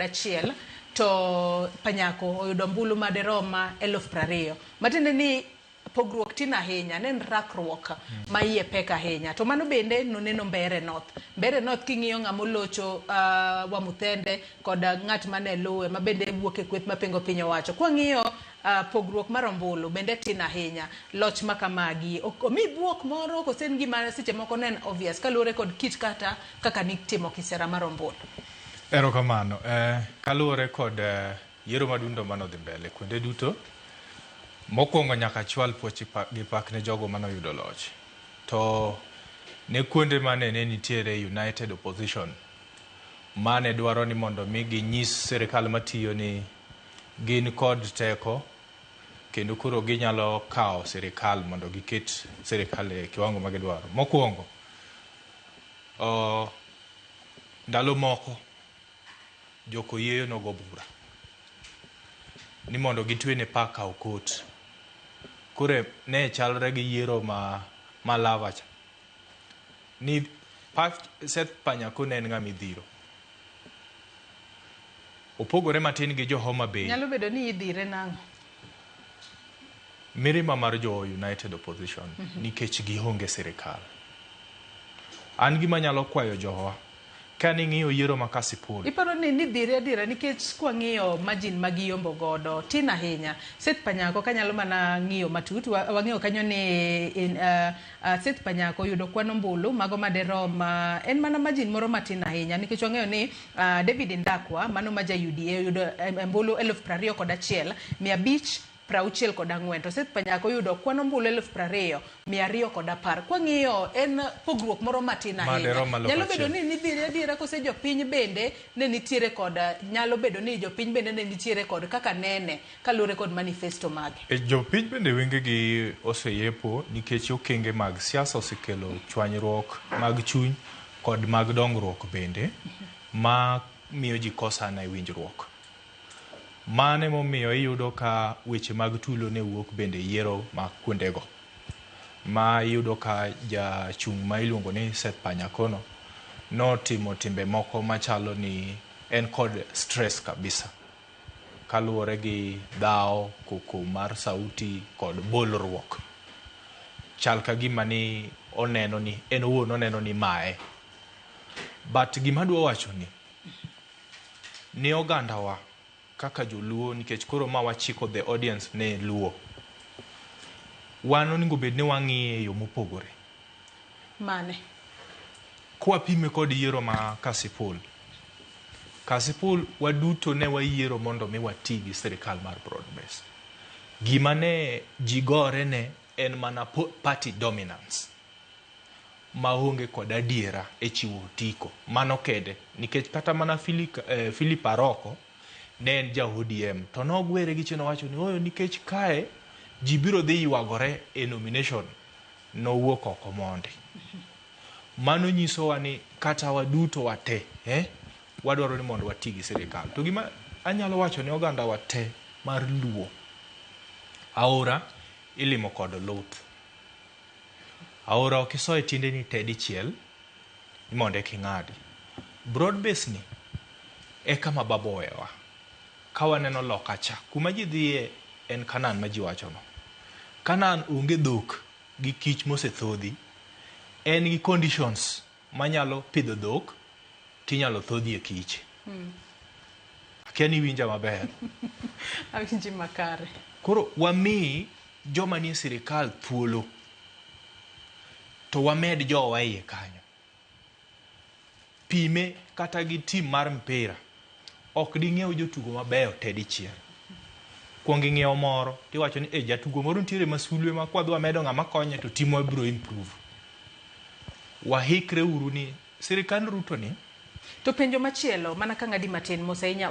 achiel to Panyako oyudo ombulu maderoma 20,000. Matiende ni pogruok tin ahinya, nen rakruok ma iye pek ahinya. To mano bende noneno Mbeere North. Mbeere North king'iyo ng'ama olocho Wamuthende kod ng'at mane luwe ma bende wuok e kweth mapengo piny owacho. Kwang'iyo pogruok mar ombulu bende tin ahinya. Loch makamagi omi buok moro kosen gima seche moko nen obvious kaluwore kod kit kata kaka nitimo kisera mar ombulu. Erokamano. Kaluwore kod yiero madundo manodhi mbele kuonde duto, mokwongo nyaka chwal pochi gi pak ne jogo manoyudo loch. To ne kuonde mane nitiere United Opposition mane dwaro ni mondo mi ginyis sirikal matiyo ni gin kod teko kendo koro ginyalo kawo sirikal mondo giket sirikal e kiwango ma gidwaro. Mokwongo, ndalo moko joko yeyo nogo bura ni mondo gitwene paka okot. Kure ne chalre gi yiero ma lavacha ni Seth Panyako ne en ng'ama idhiro. Opogore matin gi jo Homa Bay. Nyalo bedo ni idhire nang'o? Mirima mar jo United Opposition nikech gionge sirikal. An gima nyalo kwayo jowa kani ng'iyo yiero ma Kasipul. Iparo ni dhire adira nikech kwang'iyo margin magiyombo godo tin ahinya. Seth Panyako kanyalo mana ng'iyo matut wang'iyo kanyo ni Seth Panyako yudo kwan ombulu mago maderom en mana margin moro matin ahinya nikech wang'iyo ni David Ndakwa mano ma ja UDA yudo ombulu 21,564 to Seth Panyako yudo kwan ombulu 20,210. Kwang'iyo en pogruok moro matin ahinya. Nyalo bedo ni nidhire adira kose jopiny bende ne nitiere kod nyalo bedo ni jopiny bende ne nitiere kod kaka nene kaluwore kod manifesto mage. Jopiny bende wengegi oseyepo nikech okenge mag siasa osekelo chwanyruok mag chuny kod mag dongruok bende ma miyo ji kosana e winjruok. Mane momiyo iyudo ka weche mag tulo ne wuok bende yiero ma kuondego. Ma iyudo ka jachung' ma iluongo ni Seth Panyako notimo timbe moko machalo ni en kod stress kabisa. Kaluwore gi dhaw, koko mar sauti kod bolruok. Chal ka gima ni oneno ni en owuon oneno ni mae. But gima dwa wacho ni ogandawa kaka joluo nikech koro ma wachiko the audience ne luo. Wan onego bed ni wang'iye yo mopogore. Mane? Kwa pime kod yiero ma Kasipul. Kasipul waduto ne wayiero mondo mi wati gi sirikal mar broad base. Gima ne jigore ne en mana party dominance. Maonge kod adiera e chiwo tiko. Mano kede nikech kata mana Philip Aroko ne en ja ODM to nogwere gi chino wacho ni oyo nikech kae jibiro dhi ywagore e nomination nowuok oko mondi. Mano nyisowa ni kata waduto wate wadwaro ni mondo wati gi sirikal. To gima anyalo wacho ni oganda wate mar luo aora ilimo kod luth. Aora okiso e tinde ni tedichiel imonde king'adi. Broad base ni e kama babowewa. Kawaneno lokacha kuma ji dhiye en Kanan ma ji wachono. Kanan onge dhok gi kich mosethodhi. En gi conditions manyalo pidho dhok tinyalo thodhi e kich. Akia ni winja maber. Awinji makare. Koro wami joma ni sirikal thuolo to wamed jowa iye kanyo. Pime kata gi tim mar mpira ok ding'iew jotugo mabeyo tedichiel. Kuongi ng'iew moro tiwacho ni jatugo moro nitiere masulwe ma kwadwa medo ng'ama konye to timo biro improve. Wahikre uru ni sirikal Ruto ni. To penjo machielo mana ka ng'adi matin mosainya